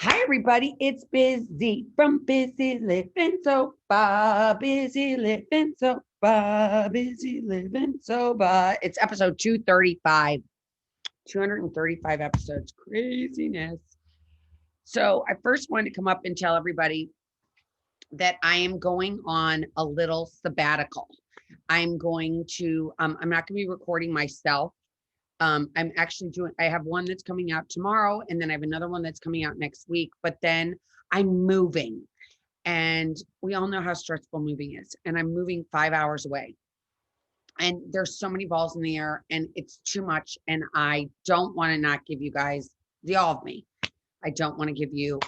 Hi, everybody. It's Bizzy from Busy Living Sober. Busy Living Sober. Busy Living Sober. It's episode 235. 235 episodes. Craziness. So, I first wanted to come up and tell everybody that I am going on a little sabbatical. I'm going to, I'm not going to be recording myself. I'm actually I have one that's coming out tomorrow, and then I have another one that's coming out next week. But then I'm moving, and we all know how stressful moving is. And I'm moving 5 hours away, and there's so many balls in the air, and it's too much. And I don't want to not give you guys the all of me. I don't want to give you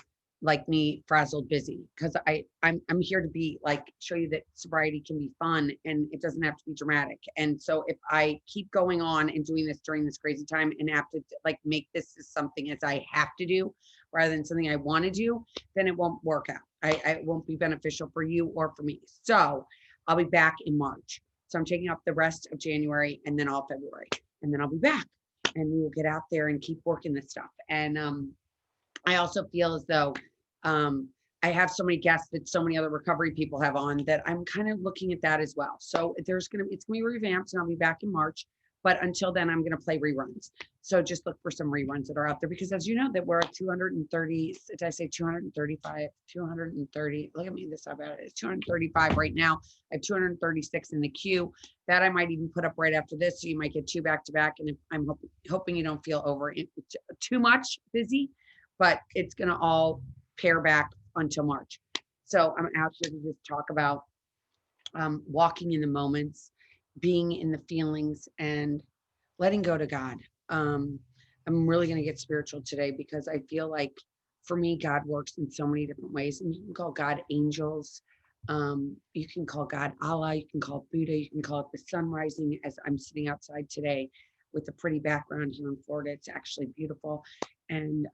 like me frazzled busy because I'm here to be like show you that sobriety can be fun and it doesn't have to be dramatic. And so if I keep going on and doing this during this crazy time and have to like make this as something as I have to do rather than something I want to do, then it won't work out. I won't be beneficial for you or for me. So I'll be back in March. So I'm taking up the rest of January and then all February, and then I'll be back and we will get out there and keep working this stuff. And I also feel as though I have so many guests that so many other recovery people have on that I'm kind of looking at that as well. So it's going to be revamped and I'll be back in March. But until then, I'm going to play reruns. So just look for some reruns that are out there because as you know that we're at 230, did I say 235, 230, look at me, this about it. It's 235 right now. I have 236 in the queue that I might even put up right after this. So you might get two back to back. And I'm hoping you don't feel over too much busy, but it's going to all pair back until March. So I'm out here to just talk about walking in the moments, being in the feelings, and letting go to God. I'm really going to get spiritual today because I feel like for me, God works in so many different ways. And you can call God angels. You can call God Allah. You can call it Buddha. You can call it the sun rising as I'm sitting outside today with a pretty background here in Florida. It's actually beautiful. And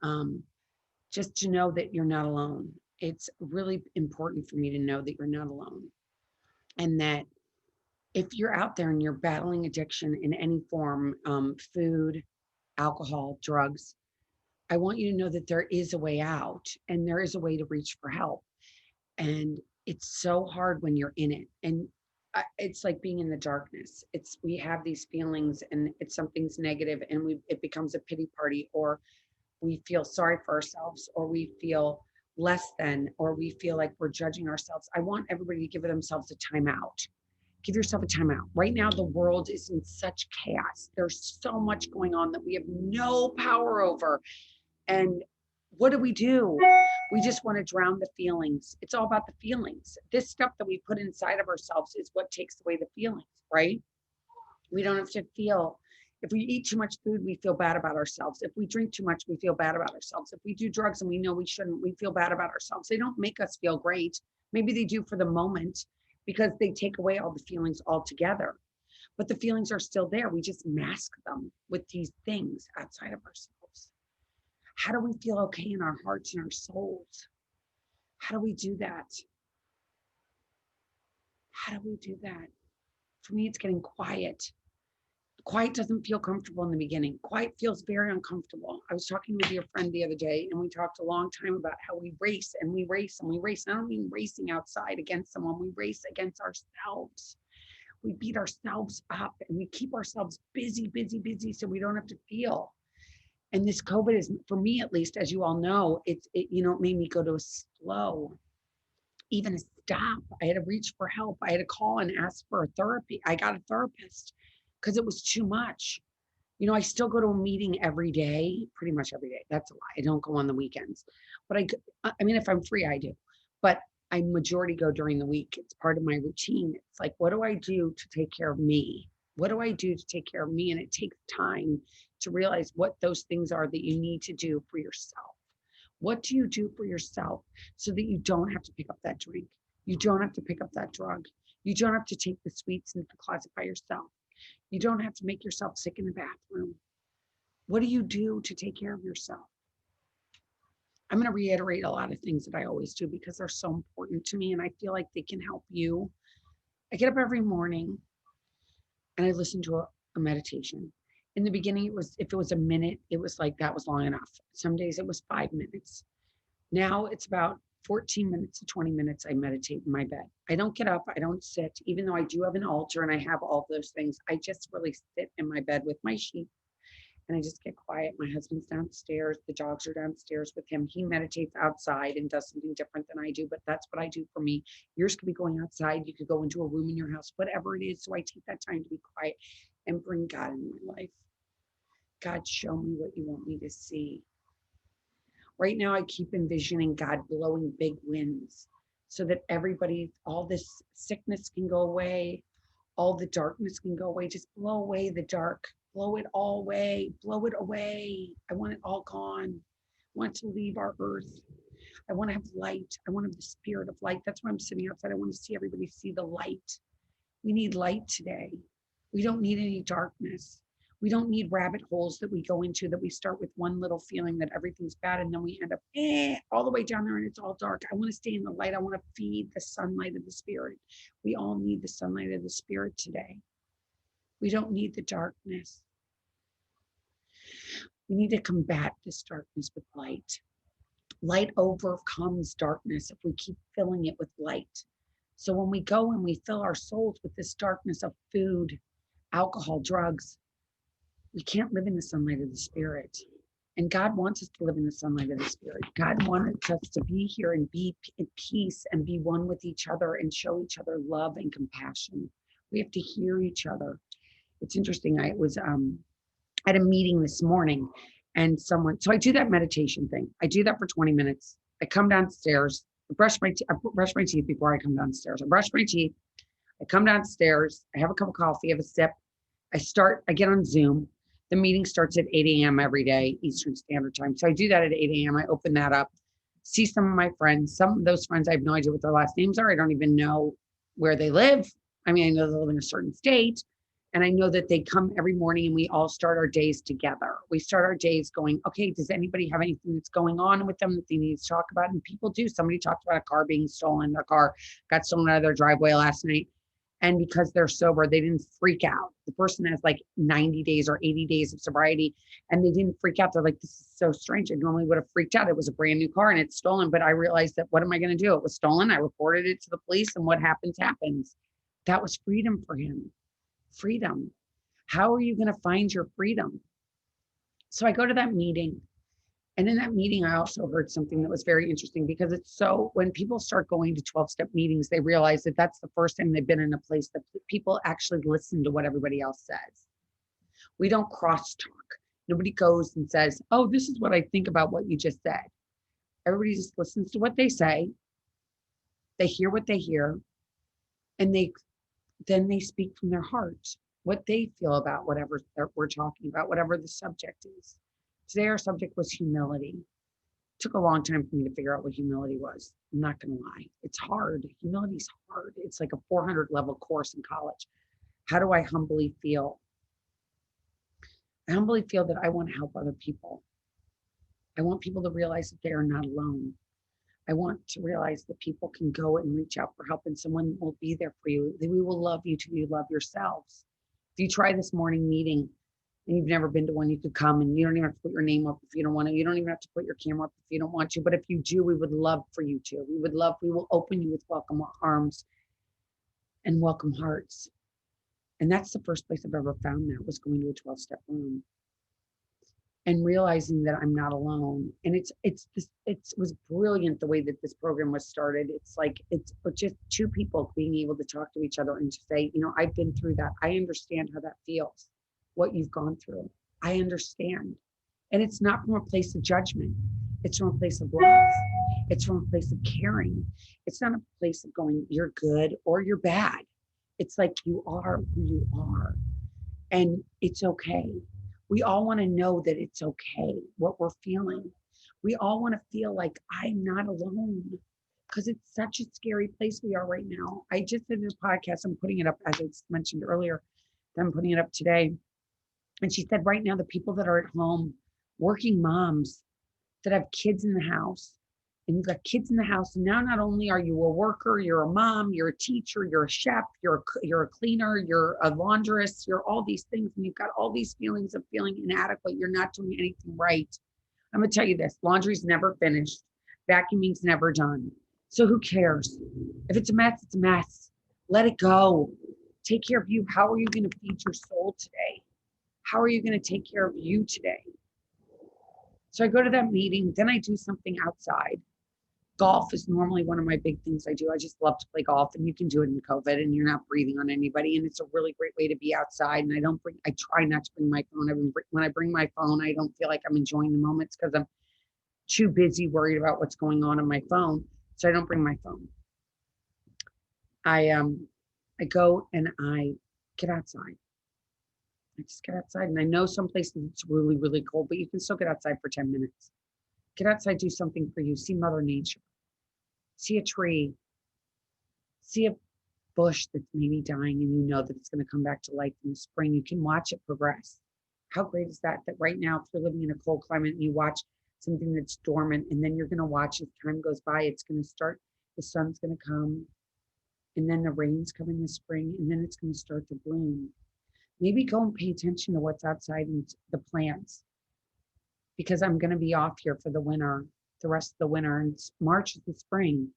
just to know that you're not alone. It's really important for me to know that you're not alone. And that if you're out there and you're battling addiction in any form, food, alcohol, drugs, I want you to know that there is a way out and there is a way to reach for help. And it's so hard when you're in it. And it's like being in the darkness. We have these feelings and it's something's negative and it becomes a pity party, or we feel sorry for ourselves, or we feel less than, or we feel like we're judging ourselves. I want everybody to give themselves a timeout. Give yourself a timeout. Right now, the world is in such chaos. There's so much going on that we have no power over. And what do? We just want to drown the feelings. It's all about the feelings. This stuff that we put inside of ourselves is what takes away the feelings, right? We don't have to feel. If we eat too much food, we feel bad about ourselves. If we drink too much, we feel bad about ourselves. If we do drugs and we know we shouldn't, we feel bad about ourselves. They don't make us feel great. Maybe they do for the moment because they take away all the feelings altogether. But the feelings are still there. We just mask them with these things outside of ourselves. How do we feel okay in our hearts and our souls? How do we do that? How do we do that? For me, it's getting quiet. Quiet doesn't feel comfortable in the beginning. Quiet feels very uncomfortable. I was talking with your friend the other day, and we talked a long time about how we race and we race and we race. And I don't mean racing outside against someone. We race against ourselves. We beat ourselves up and we keep ourselves busy, busy, busy so we don't have to feel. And this COVID is, for me at least, as you all know, it made me go to a slow, even a stop. I had to reach for help. I had to call and ask for a therapy. I got a therapist because it was too much. I still go to a meeting every day, pretty much every day. That's a lie. I don't go on the weekends, but I mean, if I'm free, I do, but I majority go during the week. It's part of my routine. It's like, what do I do to take care of me? What do I do to take care of me? And it takes time to realize what those things are that you need to do for yourself. What do you do for yourself so that you don't have to pick up that drink? You don't have to pick up that drug. You don't have to take the sweets into the closet by yourself. You don't have to make yourself sick in the bathroom. What do you do to take care of yourself? I'm going to reiterate a lot of things that I always do because they're so important to me and I feel like they can help you. I get up every morning and I listen to a meditation. In the beginning, if it was a minute, it was like that was long enough. Some days it was 5 minutes. Now it's about 14 minutes to 20 minutes. I meditate in my bed. I don't get up. I don't sit, even though I do have an altar and I have all those things. I just really sit in my bed with my sheet and I just get quiet. My husband's downstairs. The dogs are downstairs with him. He meditates outside and does something different than I do, but that's what I do for me. Yours could be going outside. You could go into a room in your house, whatever it is. So I take that time to be quiet and bring God in my life. God, show me what you want me to see. Right now, I keep envisioning God blowing big winds so that everybody, all this sickness can go away, all the darkness can go away. Just blow away the dark, blow it all away, blow it away. I want it all gone. I want to leave our earth. I want to have light. I want to have the spirit of light. That's why I'm sitting outside. I want to see everybody see the light. We need light today. We don't need any darkness. We don't need rabbit holes that we go into that we start with one little feeling that everything's bad and then we end up all the way down there and it's all dark. I want to stay in the light. I want to feed the sunlight of the spirit. We all need the sunlight of the spirit today. We don't need the darkness. We need to combat this darkness with light. Light overcomes darkness if we keep filling it with light. So when we go and we fill our souls with this darkness of food, alcohol, drugs, we can't live in the sunlight of the spirit. And God wants us to live in the sunlight of the spirit. God wanted us to be here and be at peace and be one with each other and show each other love and compassion. We have to hear each other. It's interesting. I was at a meeting this morning and so I do that meditation thing. I do that for 20 minutes. I come downstairs, I brush my teeth before I come downstairs. I brush my teeth. I come downstairs. I have a cup of coffee, I have a sip. I get on Zoom. The meeting starts at 8 a.m. every day, Eastern Standard Time. So I do that at 8 a.m. I open that up, see some of my friends. Some of those friends, I have no idea what their last names are. I don't even know where they live. I mean, I know they live in a certain state. And I know that they come every morning and we all start our days together. We start our days going, okay, does anybody have anything that's going on with them that they need to talk about? And people do. Somebody talked about a car being stolen. Their car got stolen out of their driveway last night. And because they're sober, they didn't freak out. The person has like 90 days or 80 days of sobriety and they didn't freak out. They're like, this is so strange. I normally would have freaked out. It was a brand new car and it's stolen. But I realized that what am I going to do? It was stolen. I reported it to the police and what happens, happens. That was freedom for him. Freedom. How are you going to find your freedom? So I go to that meeting. And in that meeting, I also heard something that was very interesting because when people start going to 12-step meetings, they realize that that's the first time they've been in a place that people actually listen to what everybody else says. We don't crosstalk. Nobody goes and says, oh, this is what I think about what you just said. Everybody just listens to what they say. They hear what they hear. And then they speak from their heart, what they feel about whatever we're talking about, whatever the subject is. Today, our subject was humility. It took a long time for me to figure out what humility was. I'm not going to lie. It's hard. Humility is hard. It's like a 400 level course in college. How do I humbly feel? I humbly feel that I want to help other people. I want people to realize that they are not alone. I want to realize that people can go and reach out for help and someone will be there for you. We will love you till you love yourselves. If you try this morning meeting, and you've never been to one, you could come and you don't even have to put your name up if you don't want to. You don't even have to put your camera up if you don't want to. But if you do, we would love for you to. We will open you with welcome arms and welcome hearts. And that's the first place I've ever found that was going to a 12-step room and realizing that I'm not alone. And it was brilliant the way that this program was started. It's just two people being able to talk to each other and to say, I've been through that. I understand how that feels. What you've gone through. I understand. And it's not from a place of judgment. It's from a place of love. It's from a place of caring. It's not a place of going, you're good or you're bad. It's like you are who you are. And it's okay. We all want to know that it's okay, what we're feeling. We all want to feel like I'm not alone because it's such a scary place we are right now. I just did this podcast. I'm putting it up, as I mentioned earlier. I'm putting it up today. And she said, right now, the people that are at home, working moms that have kids in the house, and you've got kids in the house. And now, not only are you a worker, you're a mom, you're a teacher, you're a chef, you're a cleaner, you're a laundress, you're all these things. And you've got all these feelings of feeling inadequate. You're not doing anything right. I'm going to tell you this, laundry's never finished. Vacuuming's never done. So who cares? If it's a mess, it's a mess. Let it go. Take care of you. How are you going to feed your soul today? How are you going to take care of you today? So I go to that meeting, then I do something outside. Golf is normally one of my big things I do. I just love to play golf, and you can do it in COVID and you're not breathing on anybody. And it's a really great way to be outside. And I try not to bring my phone. When I bring my phone, I don't feel like I'm enjoying the moments because I'm too busy worried about what's going on my phone. So I don't bring my phone. I go and I get outside. I just get outside, and I know some places it's really, really cold, but you can still get outside for 10 minutes. Get outside, do something for you. See Mother Nature. See a tree. See a bush that's maybe dying, and you know that it's going to come back to life in the spring. You can watch it progress. How great is that? That right now, if you're living in a cold climate and you watch something that's dormant, and then you're going to watch as time goes by, it's going to start, the sun's going to come, and then the rain's come in the spring, and then it's going to start to bloom. Maybe go and pay attention to what's outside and the plants, because I'm going to be off here for the winter, the rest of the winter, and March is the spring.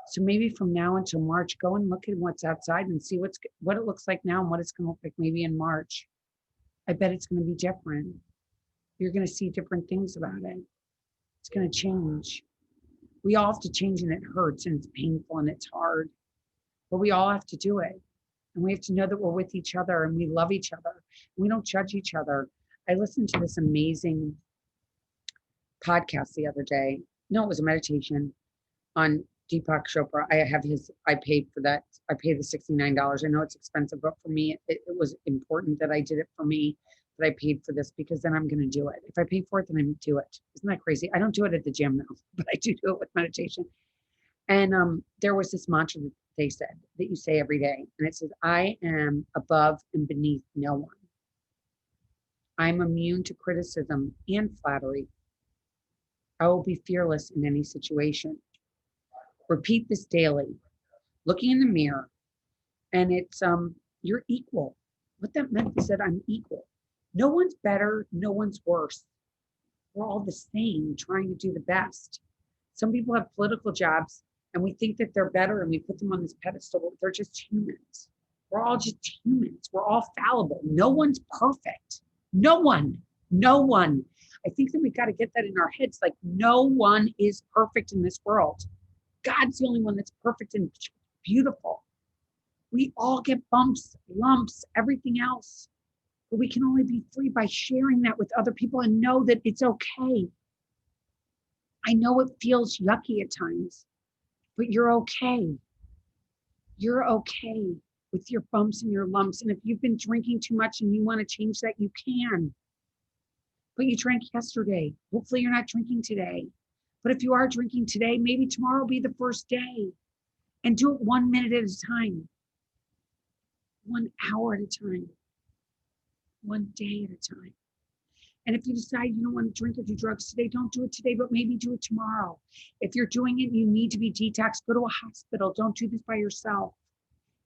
So maybe from now until March, go and look at what's outside and see what it looks like now and what it's going to look like maybe in March. I bet it's going to be different. You're going to see different things about it. It's going to change. We all have to change, and it hurts and it's painful and it's hard, but we all have to do it. And we have to know that we're with each other and we love each other. We don't judge each other. I listened to this amazing podcast the other day. No, it was a meditation on Deepak Chopra. I paid for that. I paid the $69. I know it's expensive, but for me, it was important that I did it for me, that I paid for this, because then I'm going to do it. If I pay for it, then I do it. Isn't that crazy? I don't do it at the gym though, but I do it with meditation. And there was this mantra that they said that you say every day. And it says, I am above and beneath no one. I'm immune to criticism and flattery. I will be fearless in any situation. Repeat this daily, looking in the mirror. And it's, you're equal. What that meant is that I'm equal. No one's better, no one's worse. We're all the same, trying to do the best. Some people have political jobs, and we think that they're better, and we put them on this pedestal, but they're just humans. We're all just humans. We're all fallible. No one's perfect. No one. I think that we got to get that in our heads. Like, no one is perfect in this world. God's the only one that's perfect and beautiful. We all get bumps, lumps, everything else. But we can only be free by sharing that with other people and know that it's okay. I know it feels yucky at times, but you're okay. You're okay with your bumps and your lumps. And if you've been drinking too much and you want to change that, you can. But you drank yesterday. Hopefully you're not drinking today. But if you are drinking today, maybe tomorrow will be the first day. And do it 1 minute at a time. 1 hour at a time. 1 day at a time. And if you decide you don't want to drink or do drugs today, don't do it today, but maybe do it tomorrow. If you're doing it, you need to be detoxed, go to a hospital. Don't do this by yourself.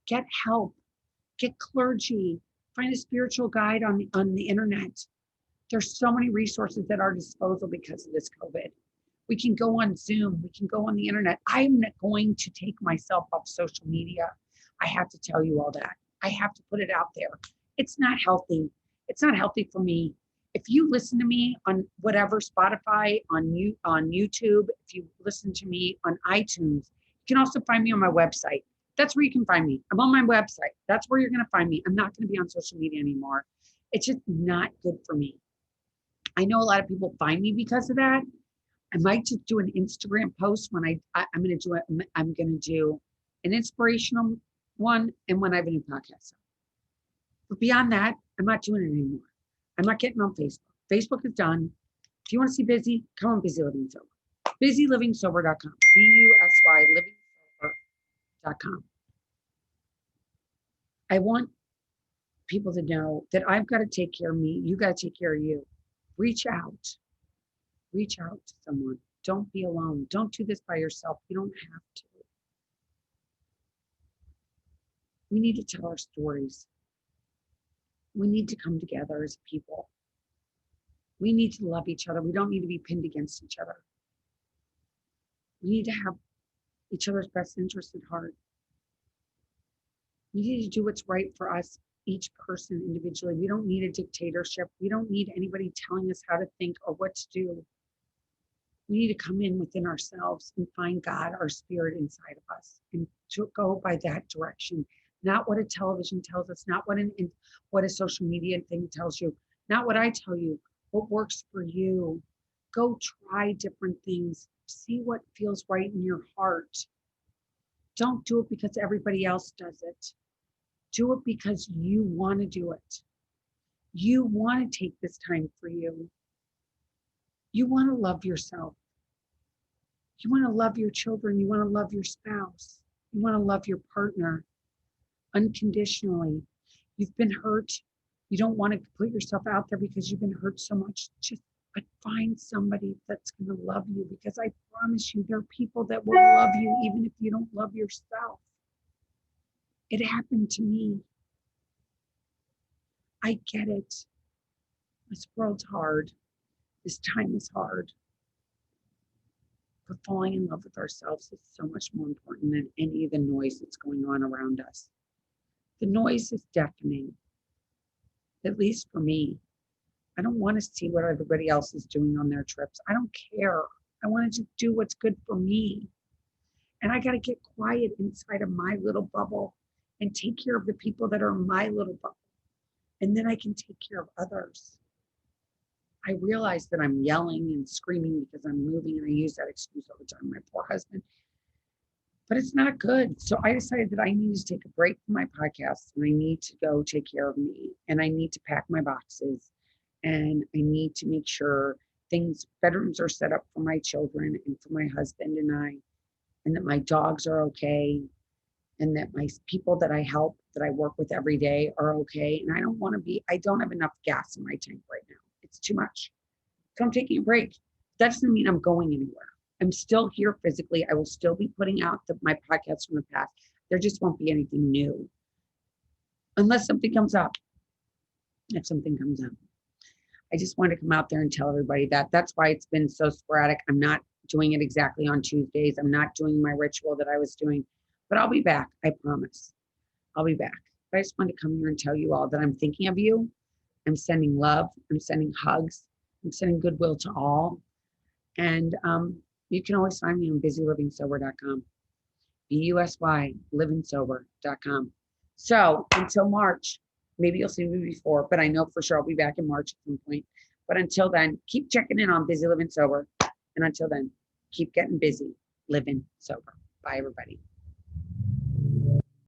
Get help. Get clergy. Find a spiritual guide on the internet. There's so many resources at our disposal because of this COVID. We can go on Zoom. We can go on the internet. I'm not going to take myself off social media. I have to tell you all that. I have to put it out there. It's not healthy. It's not healthy for me. If you listen to me on whatever, Spotify, on YouTube, if you listen to me on iTunes, you can also find me on my website. That's where you can find me. I'm on my website. That's where you're going to find me. I'm not going to be on social media anymore. It's just not good for me. I know a lot of people find me because of that. I might just do an Instagram post when I'm going to do it. I'm going to do an inspirational one and when I have a new podcast. But beyond that, I'm not doing it anymore. I'm not getting on Facebook. Facebook is done. If you want to see Bizzy, come on Bizzy Living Sober. BizzyLivingSober.com. BUSY livingsober.com. I want people to know that I've got to take care of me. You got to take care of you. Reach out. Reach out to someone. Don't be alone. Don't do this by yourself. You don't have to. We need to tell our stories. We need to come together as people. We need to love each other. We don't need to be pinned against each other. We need to have each other's best interest at heart. We need to do what's right for us, each person individually. We don't need a dictatorship. We don't need anybody telling us how to think or what to do. We need to come in within ourselves and find God, our spirit inside of us, and to go by that direction. Not what a television tells us, not what a social media thing tells you, not what I tell you, what works for you. Go try different things. See what feels right in your heart. Don't do it because everybody else does it. Do it because you want to do it. You want to take this time for you. You want to love yourself. You want to love your children. You want to love your spouse. You want to love your partner unconditionally. You've been hurt. You don't want to put yourself out there because you've been hurt so much. But find somebody that's going to love you, because I promise you, there are people that will love you even if you don't love yourself. It happened to me. I get it. This world's hard. This time is hard. But falling in love with ourselves is so much more important than any of the noise that's going on around us. The noise is deafening, at least for me. I don't want to see what everybody else is doing on their trips. I don't care. I want to just do what's good for me. And I got to get quiet inside of my little bubble and take care of the people that are in my little bubble. And then I can take care of others. I realize that I'm yelling and screaming because I'm moving, and I use that excuse all the time, my poor husband. But it's not good. So I decided that I need to take a break from my podcast, and I need to go take care of me, and I need to pack my boxes, and I need to make sure bedrooms are set up for my children and for my husband and I, and that my dogs are okay, and that my people that I help, that I work with every day, are okay. And I don't have enough gas in my tank right now. It's too much. So I'm taking a break. That doesn't mean I'm going anywhere. I'm still here physically. I will still be putting out my podcasts from the past. There just won't be anything new. Unless something comes up. If something comes up. I just wanted to come out there and tell everybody that. That's why it's been so sporadic. I'm not doing it exactly on Tuesdays. I'm not doing my ritual that I was doing. But I'll be back. I promise. I'll be back. But I just wanted to come here and tell you all that I'm thinking of you. I'm sending love. I'm sending hugs. I'm sending goodwill to all. And you can always find me on busylivingsober.com. BUSY, livingsober.com. So until March, maybe you'll see me before, but I know for sure I'll be back in March at some point. But until then, keep checking in on Busy Living Sober. And until then, keep getting busy, living sober. Bye, everybody.